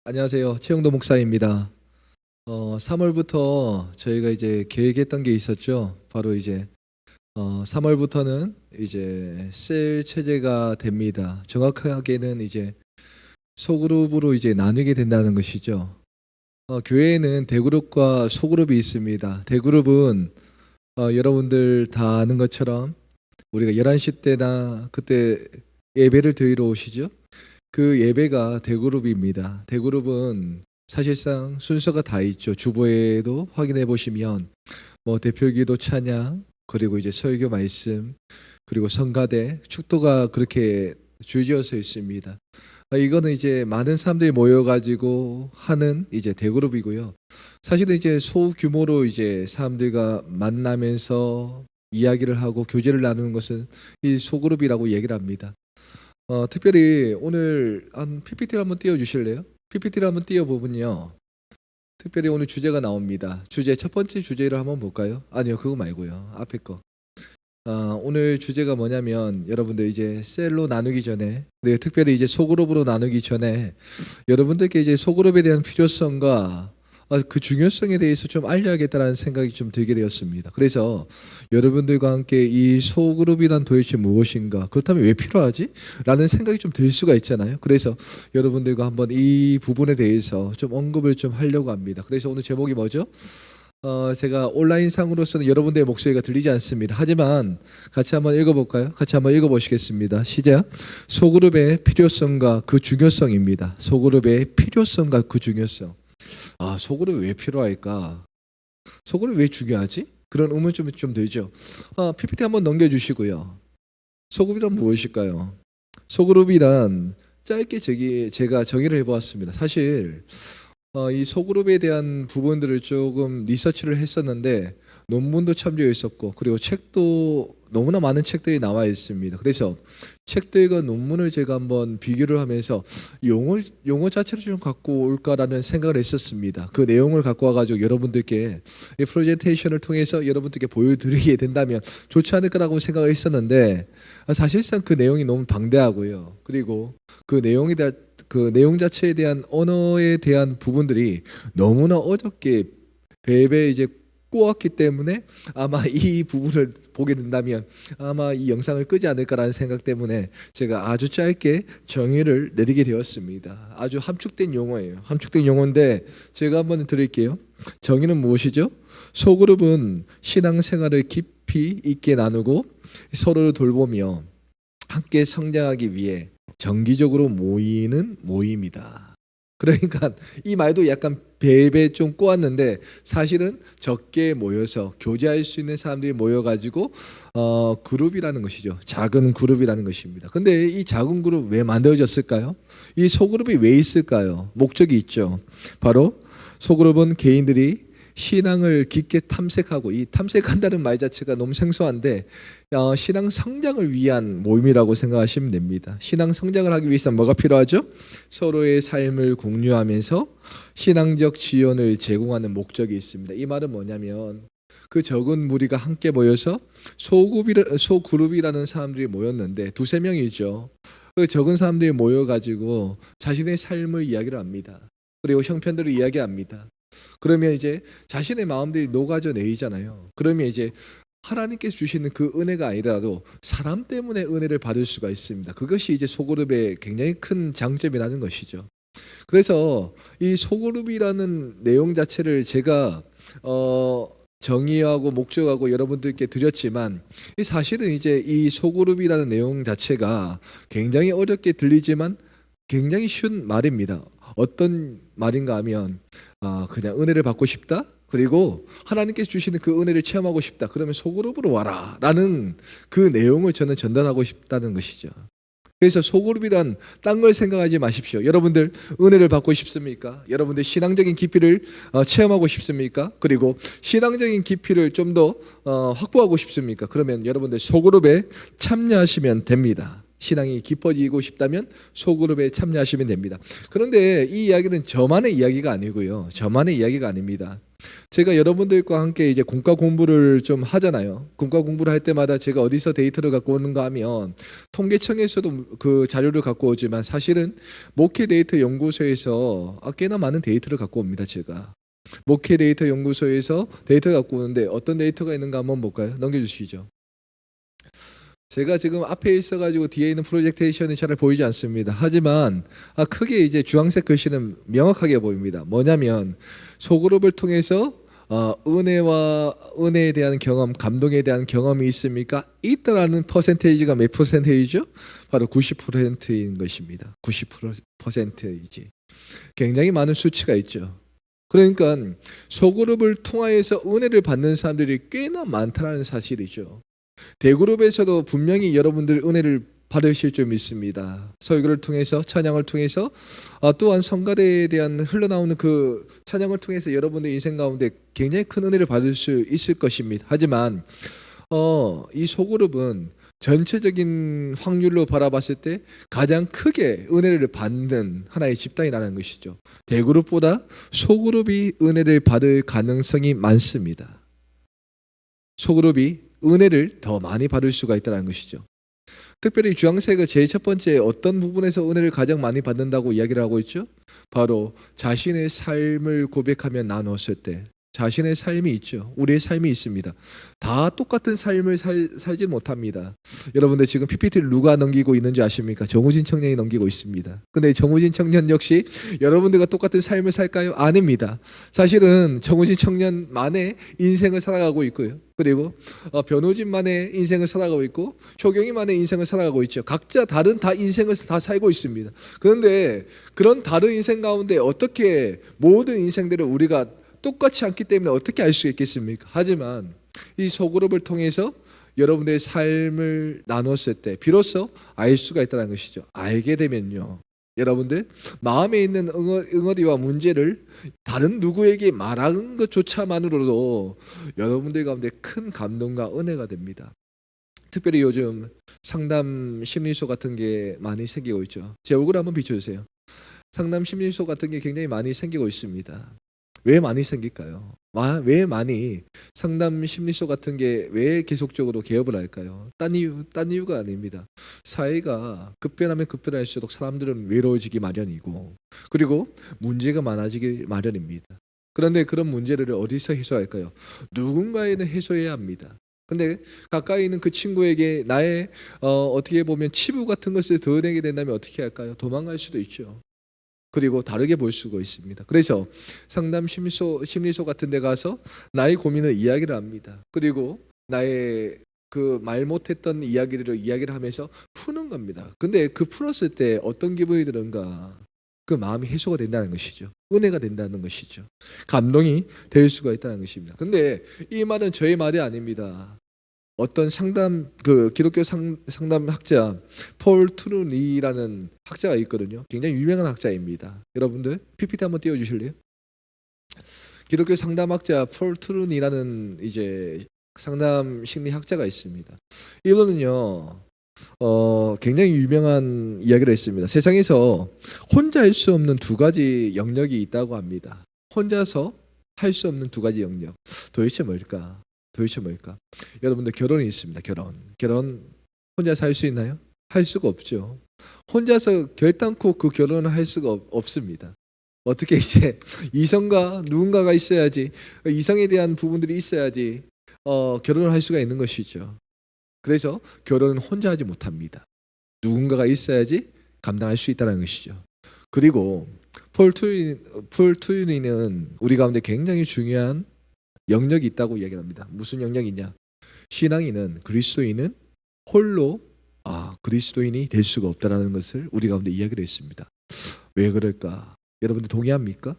안녕하세요. 최영도 목사입니다. 3월부터 저희가 이제 계획했던 게 있었죠. 바로 이제 3월부터는 이제 셀 체제가 됩니다. 정확하게는 이제 소그룹으로 이제 나누게 된다는 것이죠. 교회에는 대그룹과 소그룹이 있습니다. 대그룹은 여러분들 다 아는 것처럼 우리가 11시 때나 그때 예배를 드리러 오시죠. 그 예배가 대그룹입니다. 대그룹은 사실상 순서가 다 있죠. 주보에도 확인해 보시면 뭐 대표기도 찬양, 그리고 이제 설교 말씀, 그리고 성가대, 축도가 그렇게 주어져 있습니다. 이거는 이제 많은 사람들이 모여가지고 하는 이제 대그룹이고요. 사실은 이제 소규모로 이제 사람들과 만나면서 이야기를 하고 교제를 나누는 것은 이 소그룹이라고 얘기를 합니다. 특별히 오늘 한 PPT를 한번 띄워주실래요? PPT를 한번 띄워보면요. 특별히 오늘 주제가 나옵니다. 첫 번째 주제를 한번 볼까요? 아니요, 그거 말고요. 앞에 거. 오늘 주제가 뭐냐면 여러분들 이제 셀로 나누기 전에, 특별히 이제 소그룹으로 나누기 전에 여러분들께 이제 소그룹에 대한 필요성과 그 중요성에 대해서 좀 알려야겠다는 생각이 좀 들게 되었습니다. 그래서 여러분들과 함께 이 소그룹이란 도대체 무엇인가, 그렇다면 왜 필요하지? 라는 생각이 좀 들 수가 있잖아요. 그래서 여러분들과 한번 이 부분에 대해서 좀 언급을 좀 하려고 합니다. 그래서 오늘 제목이 뭐죠? 제가 온라인상으로서는 여러분들의 목소리가 들리지 않습니다. 하지만 같이 한번 읽어볼까요? 같이 한번 읽어보시겠습니다. 시작. 소그룹의 필요성과 그 중요성입니다. 소그룹의 필요성과 그 중요성. 소그룹이 왜 필요할까? 소그룹이 왜 중요하지? 그런 의문 좀 들죠. PPT 한번 넘겨주시고요. 소그룹이란 무엇일까요? 소그룹이란 짧게 제가 정의를 해보았습니다. 사실 이 소그룹에 대한 부분들을 조금 리서치를 했었는데 논문도 참조했었고, 그리고 책도 너무나 많은 책들이 나와 있습니다. 그래서 책들과 논문을 제가 한번 비교를 하면서 용어 자체를 좀 갖고 올까라는 생각을 했었습니다. 그 내용을 갖고 와가지고 여러분들께 이 프레젠테이션을 통해서 여러분들께 보여드리게 된다면 좋지 않을까라고 생각을 했었는데, 사실상 그 내용이 너무 방대하고요. 그리고 그 내용 자체에 대한 언어에 대한 부분들이 너무나 어렵게 배배 이제 꼬았기 때문에 아마 이 부분을 보게 된다면 아마 이 영상을 끄지 않을까라는 생각 때문에 제가 아주 짧게 정의를 내리게 되었습니다. 아주 함축된 용어예요. 함축된 용어인데 제가 한번 드릴게요. 정의는 무엇이죠? 소그룹은 신앙생활을 깊이 있게 나누고 서로를 돌보며 함께 성장하기 위해 정기적으로 모이는 모임이다. 그러니까 이 말도 약간 베베 좀 꼬았는데 사실은 적게 모여서 교제할 수 있는 사람들이 모여가지고 그룹이라는 것이죠. 작은 그룹이라는 것입니다. 근데 이 작은 그룹 왜 만들어졌을까요? 이 소그룹이 왜 있을까요? 목적이 있죠. 바로 소그룹은 개인들이 신앙을 깊게 탐색하고, 이 탐색한다는 말 자체가 너무 생소한데 신앙 성장을 위한 모임이라고 생각하시면 됩니다. 신앙 성장을 하기 위해서 뭐가 필요하죠? 서로의 삶을 공유하면서 신앙적 지원을 제공하는 목적이 있습니다. 이 말은 뭐냐면 그 적은 무리가 함께 모여서 소그룹이라는 사람들이 모였는데 두세 명이죠. 그 적은 사람들이 모여가지고 자신의 삶을 이야기를 합니다. 그리고 형편들을 이야기합니다. 그러면 이제 자신의 마음들이 녹아져 내리잖아요. 그러면 이제 하나님께서 주시는 그 은혜가 아니라도 사람 때문에 은혜를 받을 수가 있습니다. 그것이 이제 소그룹의 굉장히 큰 장점이라는 것이죠. 그래서 이 소그룹이라는 내용 자체를 제가 정의하고 목적하고 여러분들께 드렸지만, 사실은 이제 이 소그룹이라는 내용 자체가 굉장히 어렵게 들리지만 굉장히 쉬운 말입니다. 어떤 말인가 하면 그냥 은혜를 받고 싶다, 그리고 하나님께서 주시는 그 은혜를 체험하고 싶다, 그러면 소그룹으로 와라 라는 그 내용을 저는 전달하고 싶다는 것이죠. 그래서 소그룹이란 딴 걸 생각하지 마십시오. 여러분들 은혜를 받고 싶습니까? 여러분들 신앙적인 깊이를 체험하고 싶습니까? 그리고 신앙적인 깊이를 좀 더 확보하고 싶습니까? 그러면 여러분들 소그룹에 참여하시면 됩니다. 신앙이 깊어지고 싶다면 소그룹에 참여하시면 됩니다. 그런데 이 이야기는 저만의 이야기가 아니고요. 저만의 이야기가 아닙니다. 제가 여러분들과 함께 이제 공과 공부를 좀 하잖아요. 공과 공부를 할 때마다 제가 어디서 데이터를 갖고 오는가 하면 통계청에서도 그 자료를 갖고 오지만 사실은 목회 데이터 연구소에서 꽤나 많은 데이터를 갖고 옵니다. 제가 목회 데이터 연구소에서 데이터 갖고 오는데 어떤 데이터가 있는가 한번 볼까요? 넘겨주시죠. 제가 지금 앞에 있어가지고 뒤에 있는 프로젝테이션이 잘 보이지 않습니다. 하지만 크게 이제 주황색 글씨는 명확하게 보입니다. 뭐냐면 소그룹을 통해서 은혜에 대한 경험, 감동에 대한 경험이 있습니까? 있다라는 퍼센테이지가 몇 퍼센테이죠? 바로 90%인 것입니다. 90%이지. 굉장히 많은 수치가 있죠. 그러니까 소그룹을 통하여서 은혜를 받는 사람들이 꽤나 많다는 사실이죠. 대그룹에서도 분명히 여러분들 은혜를 받으실 줄 믿습니다. 설교를 통해서, 찬양을 통해서, 또한 성가대에 대한 흘러나오는 그 찬양을 통해서 여러분의 인생 가운데 굉장히 큰 은혜를 받을 수 있을 것입니다. 하지만 이 소그룹은 전체적인 확률로 바라봤을 때 가장 크게 은혜를 받는 하나의 집단이라는 것이죠. 대그룹보다 소그룹이 은혜를 받을 가능성이 많습니다. 소그룹이 은혜를 더 많이 받을 수가 있다는 것이죠. 특별히 주황색의 제일 첫 번째 어떤 부분에서 은혜를 가장 많이 받는다고 이야기를 하고 있죠? 바로 자신의 삶을 고백하며 나눴을 때 자신의 삶이 있죠. 우리의 삶이 있습니다. 다 똑같은 삶을 살지 못합니다. 여러분들 지금 PPT를 누가 넘기고 있는지 아십니까? 정우진 청년이 넘기고 있습니다. 근데 정우진 청년 역시 여러분들과 똑같은 삶을 살까요? 아닙니다. 사실은 정우진 청년만의 인생을 살아가고 있고요. 그리고 변호진만의 인생을 살아가고 있고 효경이만의 인생을 살아가고 있죠. 각자 다른 인생을 다 살고 있습니다. 그런데 그런 다른 인생 가운데 어떻게 모든 인생들을 우리가 똑같지 않기 때문에 어떻게 알 수 있겠습니까? 하지만 이 소그룹을 통해서 여러분의 삶을 나눴을 때 비로소 알 수가 있다는 것이죠. 알게 되면요, 여러분들 마음에 있는 응어리와 문제를 다른 누구에게 말하는 것조차만으로도 여러분들 가운데 큰 감동과 은혜가 됩니다. 특별히 요즘 상담 심리소 같은 게 많이 생기고 있죠. 제 얼굴 한번 비춰주세요. 상담 심리소 같은 게 굉장히 많이 생기고 있습니다. 왜 많이 생길까요? 왜 많이 상담 심리소 같은 게 왜 계속적으로 개업을 할까요? 딴 이유가 아닙니다. 사회가 급변하면 급변할수록 사람들은 외로워지기 마련이고 그리고 문제가 많아지기 마련입니다. 그런데 그런 문제를 어디서 해소할까요? 누군가에는 해소해야 합니다. 근데 가까이 있는 그 친구에게 나의 어떻게 보면 치부 같은 것을 드러내게 된다면 어떻게 할까요? 도망갈 수도 있죠. 그리고 다르게 볼 수가 있습니다. 그래서 상담 심리소 같은 데 가서 나의 고민을 이야기를 합니다. 그리고 나의 그 말 못했던 이야기를 하면서 푸는 겁니다. 근데 그 풀었을 때 어떤 기분이 드는가? 그 마음이 해소가 된다는 것이죠. 은혜가 된다는 것이죠. 감동이 될 수가 있다는 것입니다. 근데 이 말은 저의 말이 아닙니다. 어떤 기독교 상담 학자 폴 트루니라는 학자가 있거든요. 굉장히 유명한 학자입니다. 여러분들 PPT 한번 띄워주실래요? 기독교 상담학자 폴 트루니라는 이제 상담 심리 학자가 있습니다. 이분은요, 굉장히 유명한 이야기를 했습니다. 세상에서 혼자 할 수 없는 두 가지 영역이 있다고 합니다. 혼자서 할 수 없는 두 가지 영역. 도대체 뭘까? 여러분들 결혼이 있습니다. 결혼 혼자서 할 수 있나요? 할 수가 없죠. 혼자서 결단코 그 결혼을 할 수가 없습니다. 어떻게 이제 이성과 누군가가 있어야지, 이성에 대한 부분들이 있어야지 결혼을 할 수가 있는 것이죠. 그래서 결혼은 혼자 하지 못합니다. 누군가가 있어야지 감당할 수 있다는 것이죠. 그리고 폴 투유니는 우리 가운데 굉장히 중요한 영역이 있다고 이야기합니다. 무슨 영역이냐? 신앙인은 그리스도인은 홀로 그리스도인이 될 수가 없다는 것을 우리 가운데 이야기를 했습니다. 왜 그럴까? 여러분들 동의합니까?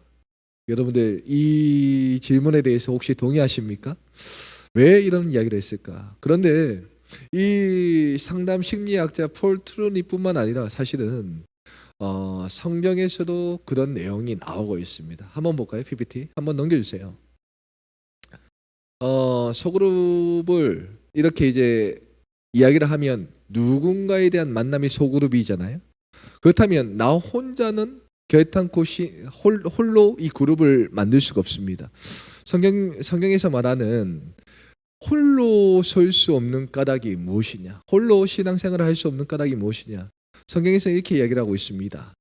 여러분들 이 질문에 대해서 혹시 동의하십니까? 왜 이런 이야기를 했을까? 그런데 이 상담 심리학자 폴 트루니뿐만 아니라 사실은 성경에서도 그런 내용이 나오고 있습니다. 한번 볼까요? PPT 한번 넘겨주세요. 소그룹을 이렇게 이제 이야기를 하면 누군가에 대한 만남이 소그룹이잖아요. 그렇다면 나 혼자는 결단코 홀로 이 그룹을 만들 수가 없습니다. 성경에서 말하는 홀로 설 수 없는 까닭이 무엇이냐? 홀로 신앙생활을 할 수 없는 까닭이 무엇이냐? 성경에서 이렇게 이야기를 하고 있습니다.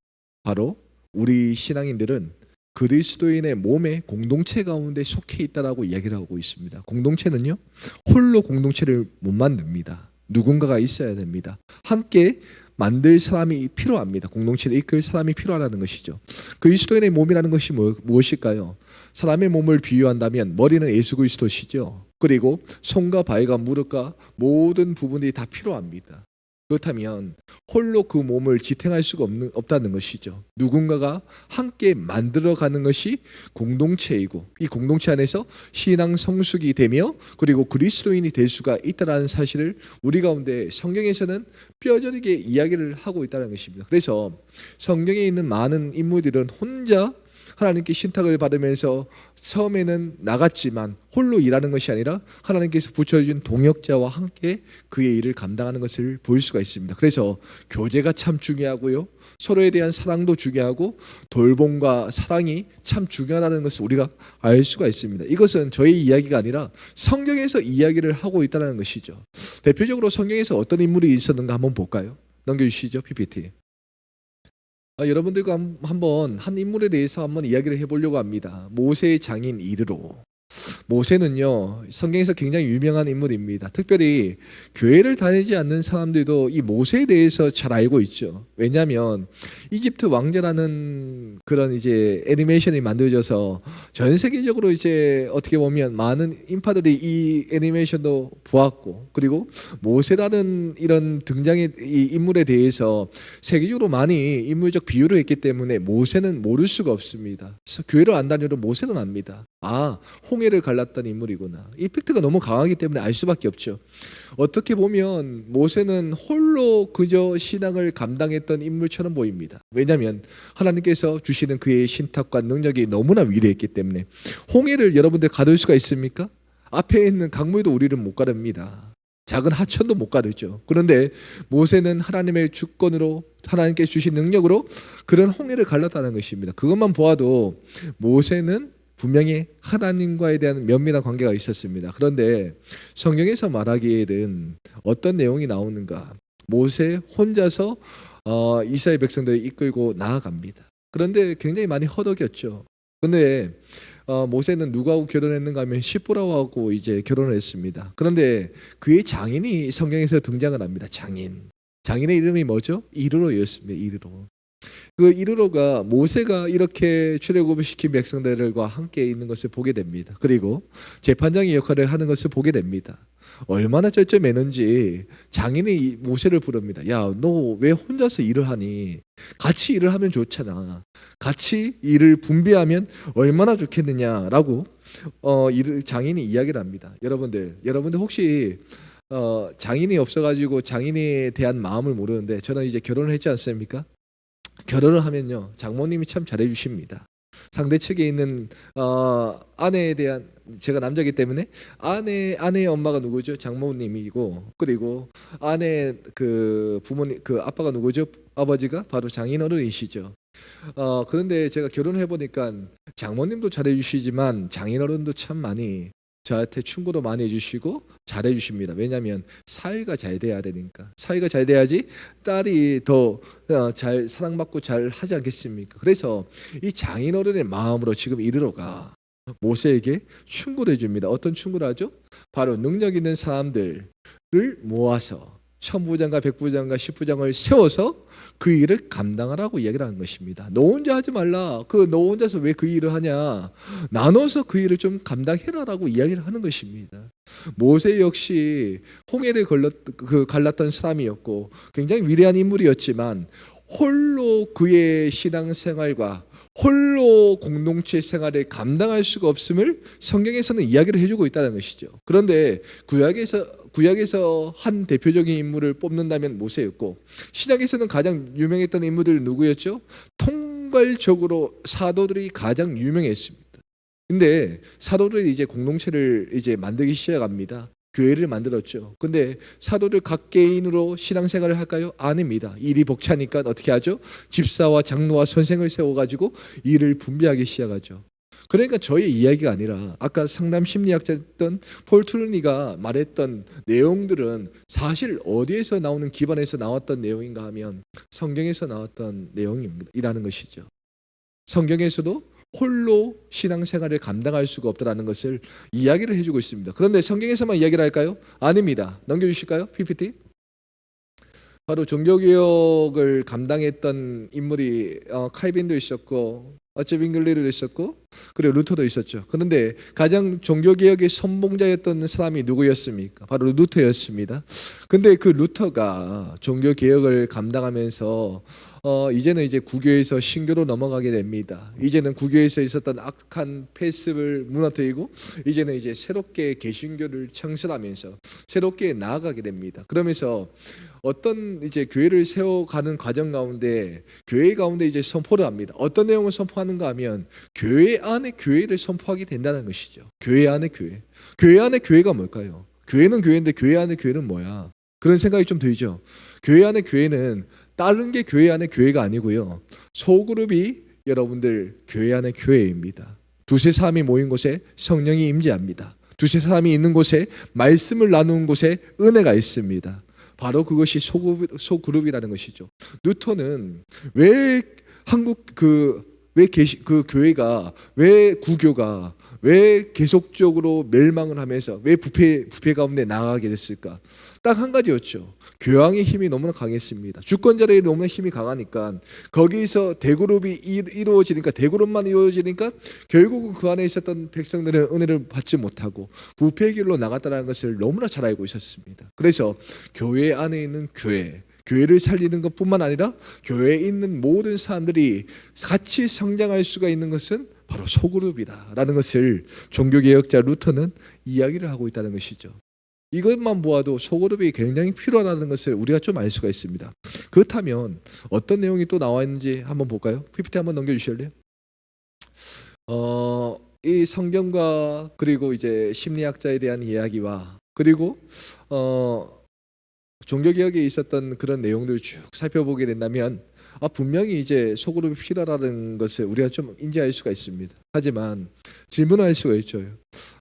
바로 우리 신앙인들은 그리스도인의 몸의 공동체 가운데 속해 있다라고 이야기를 하고 있습니다. 공동체는요, 홀로 공동체를 못 만듭니다. 누군가가 있어야 됩니다. 함께 만들 사람이 필요합니다. 공동체를 이끌 사람이 필요하다는 것이죠. 그리스도인의 몸이라는 것이 무엇일까요? 사람의 몸을 비유한다면 머리는 예수 그리스도시죠. 그리고 손과 발과 무릎과 모든 부분들이 다 필요합니다. 그렇다면 홀로 그 몸을 지탱할 수가 없다는 것이죠. 누군가가 함께 만들어가는 것이 공동체이고, 이 공동체 안에서 신앙 성숙이 되며 그리고 그리스도인이 될 수가 있다는 사실을 우리 가운데 성경에서는 뼈저리게 이야기를 하고 있다는 것입니다. 그래서 성경에 있는 많은 인물들은 혼자 하나님께 신탁을 받으면서 처음에는 나갔지만 홀로 일하는 것이 아니라 하나님께서 붙여준 동역자와 함께 그의 일을 감당하는 것을 볼 수가 있습니다. 그래서 교제가 참 중요하고요, 서로에 대한 사랑도 중요하고 돌봄과 사랑이 참 중요하다는 것을 우리가 알 수가 있습니다. 이것은 저의 이야기가 아니라 성경에서 이야기를 하고 있다는 것이죠. 대표적으로 성경에서 어떤 인물이 있었는가 한번 볼까요? 넘겨주시죠, PPT. 여러분들과 한번 한 인물에 대해서 한번 이야기를 해보려고 합니다. 모세의 장인 이르로. 모세는요, 성경에서 굉장히 유명한 인물입니다. 특별히 교회를 다니지 않는 사람들도 이 모세에 대해서 잘 알고 있죠. 왜냐하면 이집트 왕자라는 그런 이제 애니메이션이 만들어져서 전 세계적으로 이제 어떻게 보면 많은 인파들이 이 애니메이션도 보았고, 그리고 모세라는 이런 등장의 이 인물에 대해서 세계적으로 많이 인물적 비유를 했기 때문에 모세는 모를 수가 없습니다. 교회를 안 다녀도 모세는 압니다. 홍해를 갈랐던 인물이구나. 이펙트가 너무 강하기 때문에 알 수밖에 없죠. 어떻게 보면 모세는 홀로 그저 신앙을 감당했던 인물처럼 보입니다. 왜냐하면 하나님께서 주시는 그의 신탁과 능력이 너무나 위대했기 때문에. 홍해를 여러분들 가둘 수가 있습니까? 앞에 있는 강물도 우리를 못 가릅니다. 작은 하천도 못 가르죠. 그런데 모세는 하나님의 주권으로, 하나님께 주신 능력으로 그런 홍해를 갈랐다는 것입니다. 그것만 보아도 모세는 분명히 하나님과에 대한 면밀한 관계가 있었습니다. 그런데 성경에서 말하기에는 어떤 내용이 나오는가? 모세 혼자서 이스라엘 백성들을 이끌고 나아갑니다. 그런데 굉장히 많이 허덕였죠. 근데 모세는 누구하고 결혼했는가 하면 시보라하고 이제 결혼을 했습니다. 그런데 그의 장인이 성경에서 등장을 합니다. 장인의 이름이 뭐죠? 이르로였습니다. 이르로. 그 이르로가 모세가 이렇게 출애굽을 시킨 백성들과 함께 있는 것을 보게 됩니다. 그리고 재판장의 역할을 하는 것을 보게 됩니다. 얼마나 쩔쩔매는지 장인이 모세를 부릅니다. 야, 너 왜 혼자서 일을 하니? 같이 일을 하면 좋잖아. 같이 일을 분배하면 얼마나 좋겠느냐라고 장인이 이야기를 합니다. 여러분들 혹시 장인이 없어가지고 장인에 대한 마음을 모르는데, 저는 이제 결혼을 했지 않습니까? 결혼을 하면요, 장모님이 참 잘해주십니다. 상대 측에 있는 아내에 대한, 제가 남자이기 때문에 아내의 엄마가 누구죠? 장모님이고, 그리고 아내 그 부모님, 그 아빠가 누구죠? 아버지가 바로 장인어른이시죠. 그런데 제가 결혼해 보니까 장모님도 잘해주시지만 장인어른도 참 많이 저한테 충고도 많이 해주시고 잘해주십니다. 왜냐하면 사이가 잘 돼야 되니까. 사이가 잘 돼야지 딸이 더 잘 사랑받고 잘 하지 않겠습니까? 그래서 이 장인어른의 마음으로 지금 이르러가 모세에게 충고를 해줍니다. 어떤 충고를 하죠? 바로 능력 있는 사람들을 모아서 천부장과 백부장과 십부장을 세워서 그 일을 감당하라고 이야기를 하는 것입니다. 너 혼자 하지 말라. 너 혼자서 왜 그 일을 하냐. 나눠서 그 일을 좀 감당해라라고 이야기를 하는 것입니다. 모세 역시 홍해를 갈랐던 사람이었고 굉장히 위대한 인물이었지만 홀로 그의 신앙생활과 홀로 공동체 생활을 감당할 수가 없음을 성경에서는 이야기를 해주고 있다는 것이죠. 그런데 구약에서 한 대표적인 인물을 뽑는다면 모세였고, 신약에서는 가장 유명했던 인물들은 누구였죠? 통괄적으로 사도들이 가장 유명했습니다. 근데 사도들이 이제 공동체를 이제 만들기 시작합니다. 교회를 만들었죠. 근데 사도들 각 개인으로 신앙생활을 할까요? 아닙니다. 일이 벅차니까 어떻게 하죠? 집사와 장로와 선생을 세워가지고 일을 분배하기 시작하죠. 그러니까 저의 이야기가 아니라 아까 상담 심리학자였던 폴 트루니가 말했던 내용들은 사실 어디에서 나오는 기반에서 나왔던 내용인가 하면 성경에서 나왔던 내용이라는 것이죠. 성경에서도 홀로 신앙생활을 감당할 수가 없다는 것을 이야기를 해주고 있습니다. 그런데 성경에서만 이야기를 할까요? 아닙니다. 넘겨주실까요? PPT. 바로 종교개혁을 감당했던 인물이 칼빈도 있었고 어쩌빙글리도 있었고 그리고 루터도 있었죠. 그런데 가장 종교개혁의 선봉자였던 사람이 누구였습니까? 바로 루터였습니다. 근데 그 루터가 종교개혁을 감당하면서 이제는 이제 구교에서 신교로 넘어가게 됩니다. 이제는 구교에서 있었던 악한 폐습을 무너뜨리고 이제는 이제 새롭게 개신교를 창설하면서 새롭게 나아가게 됩니다. 그러면서 어떤 이제 교회를 세워가는 과정 가운데 교회 가운데 이제 선포를 합니다. 어떤 내용을 선포하는가 하면 교회 안에 교회를 선포하게 된다는 것이죠. 교회 안에 교회. 교회 안에 교회가 뭘까요? 교회는 교회인데 교회 안에 교회는 뭐야? 그런 생각이 좀 들죠. 교회 안에 교회는 다른 게 교회 안에 교회가 아니고요. 소그룹이 여러분들 교회 안에 교회입니다. 두세 사람이 모인 곳에 성령이 임재합니다. 두세 사람이 있는 곳에 말씀을 나누는 곳에 은혜가 있습니다. 바로 그것이 소그룹이라는 것이죠. 뉴턴은 왜 한국 왜 교회가 왜 구교가 왜 계속적으로 멸망을 하면서 왜 부패 가운데 나아가게 됐을까? 딱 한 가지였죠. 교황의 힘이 너무나 강했습니다. 주권자들이 너무나 힘이 강하니까 거기서 대그룹이 이루어지니까 대그룹만 이루어지니까 결국은 그 안에 있었던 백성들은 은혜를 받지 못하고 부패의 길로 나갔다는 것을 너무나 잘 알고 있었습니다. 그래서 교회 안에 있는 교회를 살리는 것뿐만 아니라 교회에 있는 모든 사람들이 같이 성장할 수가 있는 것은 바로 소그룹이다라는 것을 종교개혁자 루터는 이야기를 하고 있다는 것이죠. 이것만 보아도 소그룹이 굉장히 필요하다는 것을 우리가 좀 알 수가 있습니다. 그렇다면 어떤 내용이 또 나와 있는지 한번 볼까요? PPT 한번 넘겨주실래요? 이 성경과 그리고 이제 심리학자에 대한 이야기와 그리고 종교개혁에 있었던 그런 내용들을 쭉 살펴보게 된다면 분명히 이제 소그룹이 필요하다는 것을 우리가 좀 인지할 수가 있습니다. 하지만 질문할 수가 있죠.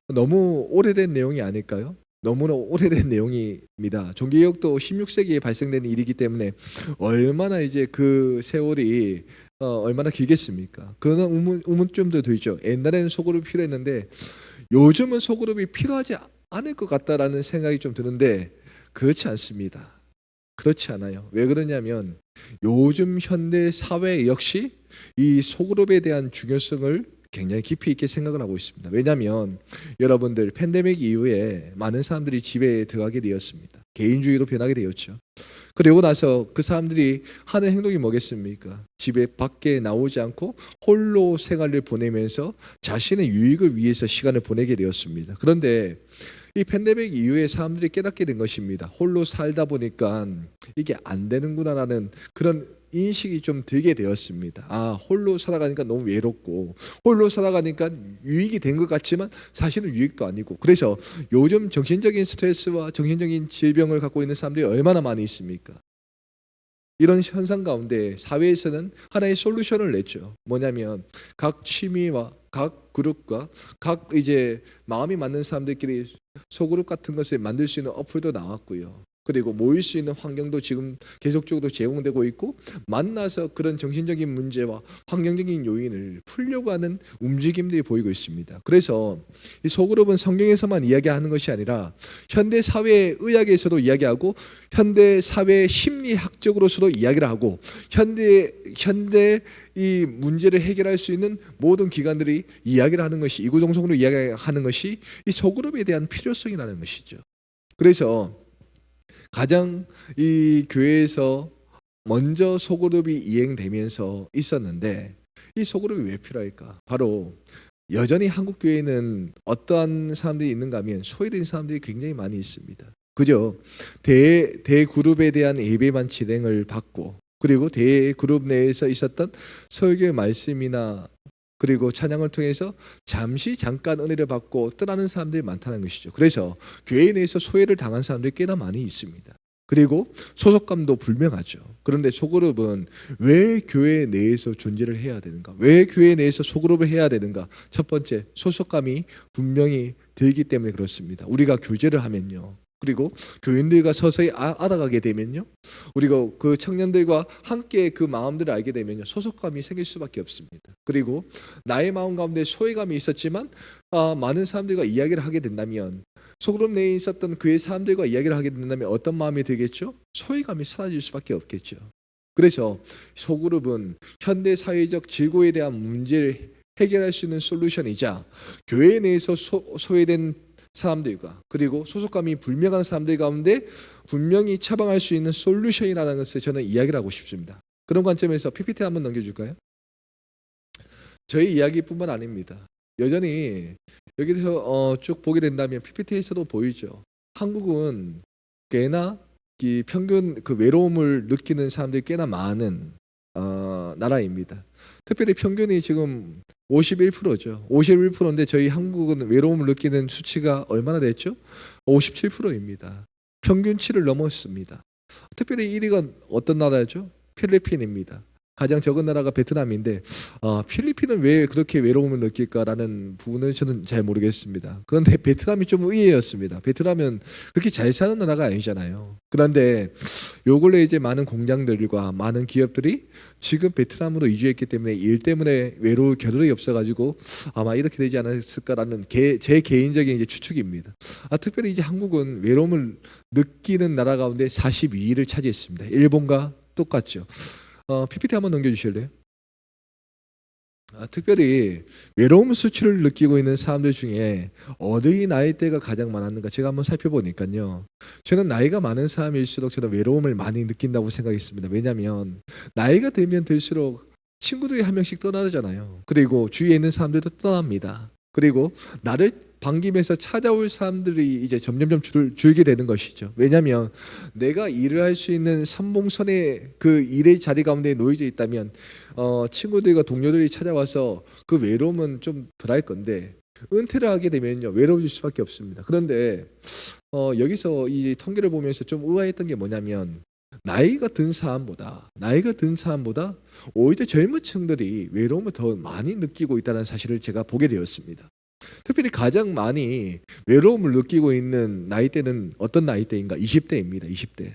너무 오래된 내용이 아닐까요? 너무나 오래된 내용입니다. 종교개혁도 16세기에 발생된 일이기 때문에 얼마나 이제 그 세월이 얼마나 길겠습니까? 그런 의문점도 들죠. 옛날에는 소그룹이 필요했는데 요즘은 소그룹이 필요하지 않을 것 같다라는 생각이 좀 드는데 그렇지 않습니다. 그렇지 않아요. 왜 그러냐면 요즘 현대 사회 역시 이 소그룹에 대한 중요성을 굉장히 깊이 있게 생각을 하고 있습니다. 왜냐하면 여러분들 팬데믹 이후에 많은 사람들이 집에 들어가게 되었습니다. 개인주의로 변하게 되었죠. 그리고 나서 그 사람들이 하는 행동이 뭐겠습니까? 집에 밖에 나오지 않고 홀로 생활을 보내면서 자신의 유익을 위해서 시간을 보내게 되었습니다. 그런데 이 팬데믹 이후에 사람들이 깨닫게 된 것입니다. 홀로 살다 보니까 이게 안 되는구나라는 그런 인식이 좀 들게 되었습니다. 홀로 살아가니까 너무 외롭고 홀로 살아가니까 유익이 된 것 같지만 사실은 유익도 아니고 그래서 요즘 정신적인 스트레스와 정신적인 질병을 갖고 있는 사람들이 얼마나 많이 있습니까? 이런 현상 가운데 사회에서는 하나의 솔루션을 냈죠. 뭐냐면 각 취미와 각 그룹과 각 이제 마음이 맞는 사람들끼리 소그룹 같은 것을 만들 수 있는 어플도 나왔고요. 그리고 모일 수 있는 환경도 지금 계속적으로 제공되고 있고 만나서 그런 정신적인 문제와 환경적인 요인을 풀려고 하는 움직임들이 보이고 있습니다. 그래서 이 소그룹은 성경에서만 이야기하는 것이 아니라 현대 사회 의학에서도 이야기하고 현대 사회 심리학적으로서도 이야기를 하고 현대 이 문제를 해결할 수 있는 모든 기관들이 이야기를 하는 것이 이구동성으로 이야기하는 것이 이 소그룹에 대한 필요성이라는 것이죠. 그래서 가장 이 교회에서 먼저 소그룹이 이행되면서 있었는데 이 소그룹이 왜 필요할까? 바로 여전히 한국 교회는 어떠한 사람들이 있는가 하면 소외된 사람들이 굉장히 많이 있습니다. 그죠? 대그룹에 대한 예배만 진행을 받고 그리고 대그룹 내에서 있었던 설교의 말씀이나 그리고 찬양을 통해서 잠깐 은혜를 받고 떠나는 사람들이 많다는 것이죠. 그래서 교회 내에서 소외를 당한 사람들이 꽤나 많이 있습니다. 그리고 소속감도 불명하죠. 그런데 소그룹은 왜 교회 내에서 존재를 해야 되는가? 왜 교회 내에서 소그룹을 해야 되는가? 첫 번째, 소속감이 분명히 들기 때문에 그렇습니다. 우리가 교제를 하면요. 그리고 교인들과 서서히 알아가게 되면요. 우리가 그 청년들과 함께 그 마음들을 알게 되면요. 소속감이 생길 수밖에 없습니다. 그리고 나의 마음 가운데 소외감이 있었지만 많은 사람들과 이야기를 하게 된다면, 소그룹 내에 있었던 그의 사람들과 이야기를 하게 된다면 어떤 마음이 들겠죠? 소외감이 사라질 수밖에 없겠죠. 그래서 소그룹은 현대 사회적 질고에 대한 문제를 해결할 수 있는 솔루션이자 교회 내에서 소외된 사람들과 그리고 소속감이 불명한 사람들 가운데 분명히 처방할 수 있는 솔루션이라는 것을 저는 이야기를 하고 싶습니다. 그런 관점에서 PPT 한번 넘겨줄까요? 저희 이야기뿐만 아닙니다. 여전히 여기서 쭉 보게 된다면 PPT에서도 보이죠. 한국은 꽤나 이 평균 그 외로움을 느끼는 사람들이 꽤나 많은 나라입니다. 특별히 평균이 지금 51%죠. 51%인데 저희 한국은 외로움을 느끼는 수치가 얼마나 됐죠? 57%입니다. 평균치를 넘었습니다. 특별히 1위가 어떤 나라죠? 필리핀입니다. 가장 적은 나라가 베트남인데 필리핀은 왜 그렇게 외로움을 느낄까라는 부분은 저는 잘 모르겠습니다. 그런데 베트남이 좀 의외였습니다. 베트남은 그렇게 잘 사는 나라가 아니잖아요. 그런데 요 근래 이제 많은 공장들과 많은 기업들이 지금 베트남으로 이주했기 때문에 일 때문에 외로울 겨를이 없어가지고 아마 이렇게 되지 않았을까라는 제 개인적인 이제 추측입니다. 특별히 이제 한국은 외로움을 느끼는 나라 가운데 42위를 차지했습니다. 일본과 똑같죠. PPT 한번 넘겨주실래요? 특별히 외로움 수치를 느끼고 있는 사람들 중에 어디 나이대가 가장 많았는가 제가 한번 살펴보니까요. 저는 나이가 많은 사람일수록 저는 외로움을 많이 느낀다고 생각했습니다. 왜냐하면 나이가 들면 들수록 친구들이 한 명씩 떠나잖아요. 그리고 주위에 있는 사람들도 떠납니다. 그리고 나를 반기면서 찾아올 사람들이 이제 점점점 줄게 되는 것이죠. 왜냐하면 내가 일을 할 수 있는 선봉선의 그 일의 자리 가운데 놓여져 있다면 친구들과 동료들이 찾아와서 그 외로움은 좀 덜할 건데, 은퇴를 하게 되면요 외로워질 수밖에 없습니다. 그런데 여기서 이 통계를 보면서 좀 의아했던 게 뭐냐면 나이가 든 사람보다 오히려 젊은 층들이 외로움을 더 많이 느끼고 있다는 사실을 제가 보게 되었습니다. 특별히 가장 많이 외로움을 느끼고 있는 나이대는 어떤 나이대인가? 20대입니다. 20대.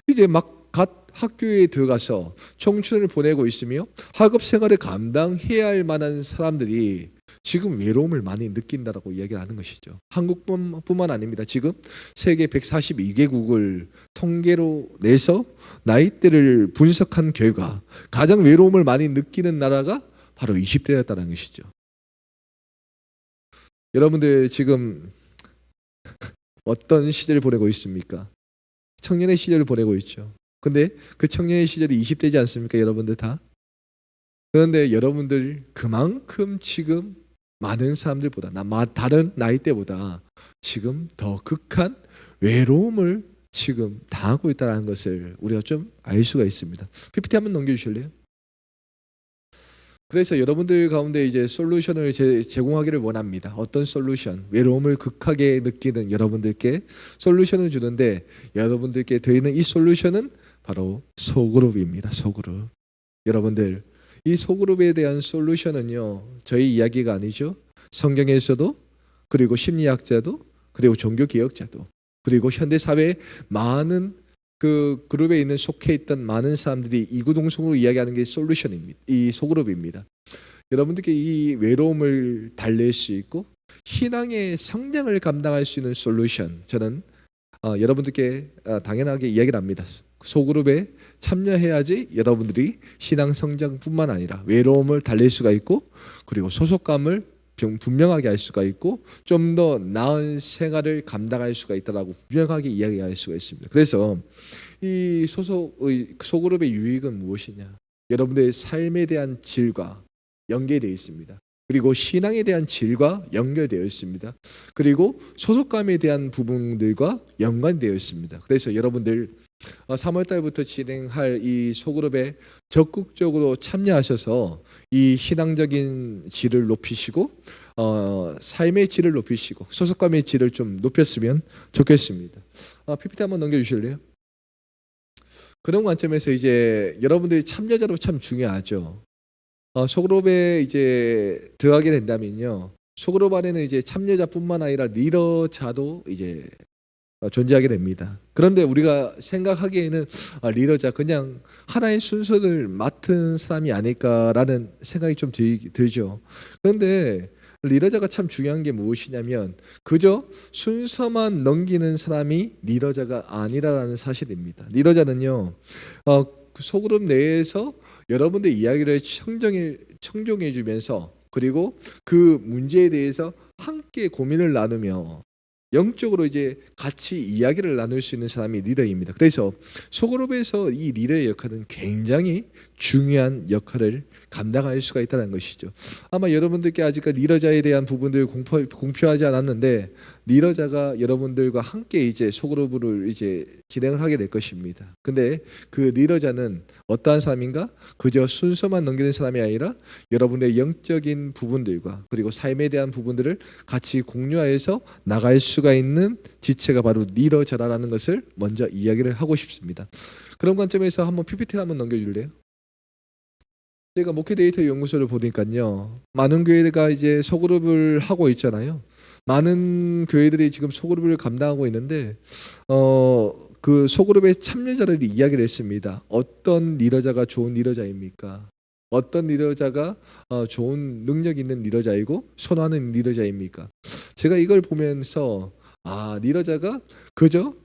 이제 막 갓 학교에 들어가서 청춘을 보내고 있으며 학업 생활을 감당해야 할 만한 사람들이 지금 외로움을 많이 느낀다라고 이야기를 하는 것이죠. 한국뿐만 아닙니다. 지금 세계 142개국을 통계로 내서 나이대를 분석한 결과 가장 외로움을 많이 느끼는 나라가 바로 20대였다는 것이죠. 여러분들 지금 어떤 시절을 보내고 있습니까? 청년의 시절을 보내고 있죠. 근데 그 청년의 시절이 20대지 않습니까? 여러분들 다. 그런데 여러분들 그만큼 지금 많은 사람들보다 다른 나이대보다 지금 더 극한 외로움을 지금 당하고 있다는 것을 우리가 좀 알 수가 있습니다. PPT 한번 넘겨주실래요? 그래서 여러분들 가운데 이제 솔루션을 제공하기를 원합니다. 어떤 솔루션? 외로움을 극하게 느끼는 여러분들께 솔루션을 주는데, 여러분들께 드리는 이 솔루션은 바로 소그룹입니다. 소그룹. 여러분들, 이 소그룹에 대한 솔루션은요, 저희 이야기가 아니죠. 성경에서도, 그리고 심리학자도, 그리고 종교개혁자도, 그리고 현대사회의 많은 그 그룹에 있는 속해 있던 많은 사람들이 이구동성으로 이야기하는 게 솔루션입니다. 이 소그룹입니다. 여러분들께 이 외로움을 달랠 수 있고 신앙의 성장을 감당할 수 있는 솔루션, 저는 여러분들께 당연하게 이야기를 합니다. 소그룹에 참여해야지 여러분들이 신앙 성장뿐만 아니라 외로움을 달랠 수가 있고, 그리고 소속감을 분명하게 할 수가 있고 좀 더 나은 생활을 감당할 수가 있다라고 분명하게 이야기할 수가 있습니다. 그래서 이 소그룹의 유익은 무엇이냐? 여러분들의 삶에 대한 질과 연계되어 있습니다. 그리고 신앙에 대한 질과 연결되어 있습니다. 그리고 소속감에 대한 부분들과 연관되어 있습니다. 그래서 여러분들 3월 달부터 진행할 이 소그룹에 적극적으로 참여하셔서 이 신앙적인 질을 높이시고 삶의 질을 높이시고 소속감의 질을 좀 높였으면 좋겠습니다. PPT 한번 넘겨주실래요? 그런 관점에서 이제 여러분들이 참여자로 참 중요하죠. 소그룹에 이제 들어가게 된다면요, 소그룹 안에는 이제 참여자뿐만 아니라 리더자도 이제 존재하게 됩니다. 그런데 우리가 생각하기에는 리더자 그냥 하나의 순서를 맡은 사람이 아닐까라는 생각이 좀 들죠. 그런데 리더자가 참 중요한 게 무엇이냐면 그저 순서만 넘기는 사람이 리더자가 아니라는 사실입니다. 리더자는요, 그 소그룹 내에서 여러분들의 이야기를 청정해 주면서 그리고 그 문제에 대해서 함께 고민을 나누며 영적으로 이제 같이 이야기를 나눌 수 있는 사람이 리더입니다. 그래서 소그룹에서 이 리더의 역할은 굉장히 중요한 역할을 감당할 수가 있다는 것이죠. 아마 여러분들께 아직까지 리더자에 대한 부분들 공표하지 않았는데 리더자가 여러분들과 함께 이제 소그룹을 이제 진행을 하게 될 것입니다. 근데 그 리더자는 어떠한 사람인가? 그저 순서만 넘기는 사람이 아니라 여러분의 영적인 부분들과 그리고 삶에 대한 부분들을 같이 공유하여서 나갈 수가 있는 지체가 바로 리더자라는 것을 먼저 이야기를 하고 싶습니다. 그런 관점에서 한번 PPT를 한번 넘겨줄래요? 제가 목회 데이터 연구소를 보니까요, 많은 교회가 이제 소그룹을 하고 있잖아요. 많은 교회들이 지금 소그룹을 감당하고 있는데 그 소그룹의 참여자들이 이야기를 했습니다. 어떤 리더자가 좋은 리더자입니까? 어떤 리더자가 좋은 능력 있는 리더자이고 선호하는 리더자입니까? 제가 이걸 보면서 리더자가 그저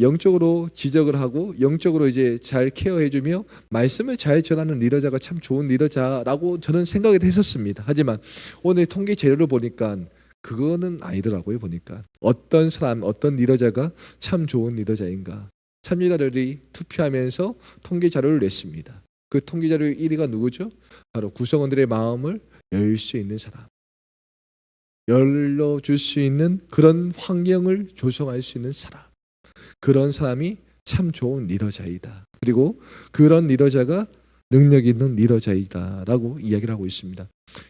영적으로 지적을 하고 영적으로 이제 잘 케어해주며 말씀을 잘 전하는 리더자가 참 좋은 리더자라고 저는 생각을 했었습니다. 하지만 오늘 통계 자료를 보니까 그거는 아니더라고요. 보니까 어떤 사람, 어떤 리더자가 참 좋은 리더자인가, 참여자들이 투표하면서 통계 자료를 냈습니다. 그 통계 자료 1위가 누구죠? 바로 구성원들의 마음을 열 수 있는 사람, 열어줄 수 있는 그런 환경을 조성할 수 있는 사람, 그런 사람이 참 좋은 리더자이다. 그리고 그런 리더자가 능력 있는 리더자이다라고 이야기를 하고 있습니다.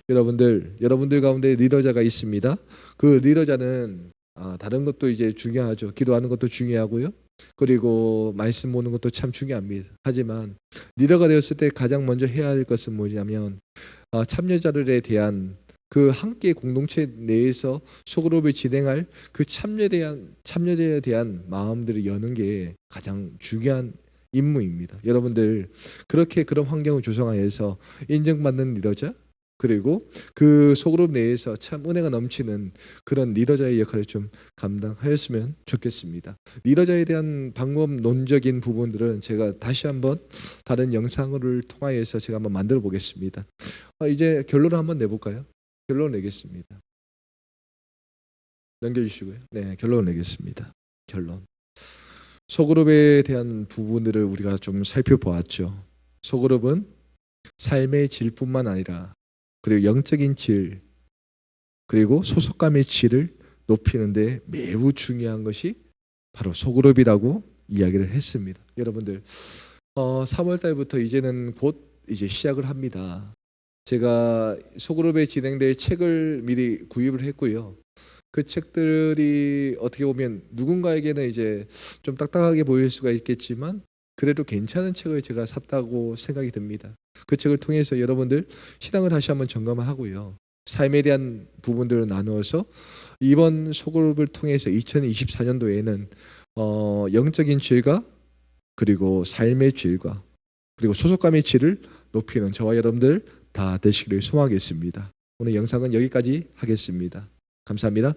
여러분들 가운데 리더자가 있습니다. 그 리더자는 다른 것도 이제 중요하죠. 기도하는 것도 중요하고요. 그리고 말씀 보는 것도 참 중요합니다. 하지만 리더가 되었을 때 가장 먼저 해야 할 것은 뭐냐면 참여자들에 대한 그 함께 공동체 내에서 소그룹을 진행할 그 참여자에 대한 마음들을 여는 게 가장 중요한 임무입니다. 여러분들 그렇게 그런 환경을 조성하여서 인정받는 리더자, 그리고 그 소그룹 내에서 참 은혜가 넘치는 그런 리더자의 역할을 좀 감당하였으면 좋겠습니다. 리더자에 대한 방법론적인 부분들은 제가 다시 한번 다른 영상을 통하여서 제가 한번 만들어 보겠습니다. 이제 결론을 한번 내볼까요? 결론 내겠습니다. 넘겨주시고요. 네, 결론 내겠습니다. 결론. 소그룹에 대한 부분들을 우리가 좀 살펴보았죠. 소그룹은 삶의 질뿐만 아니라 그리고 영적인 질, 그리고 소속감의 질을 높이는 데 매우 중요한 것이 바로 소그룹이라고 이야기를 했습니다. 여러분들 3월 달부터 이제는 곧 이제 시작을 합니다. 제가 소그룹에 진행될 책을 미리 구입을 했고요. 그 책들이 어떻게 보면 누군가에게는 이제 좀 딱딱하게 보일 수가 있겠지만 그래도 괜찮은 책을 제가 샀다고 생각이 듭니다. 그 책을 통해서 여러분들 신앙을 다시 한번 점검하고요. 삶에 대한 부분들을 나누어서 이번 소그룹을 통해서 2024년도에는 영적인 질과 그리고 삶의 질과 그리고 소속감의 질을 높이는 저와 여러분들 다 되시기를 소망하겠습니다. 오늘 영상은 여기까지 하겠습니다. 감사합니다.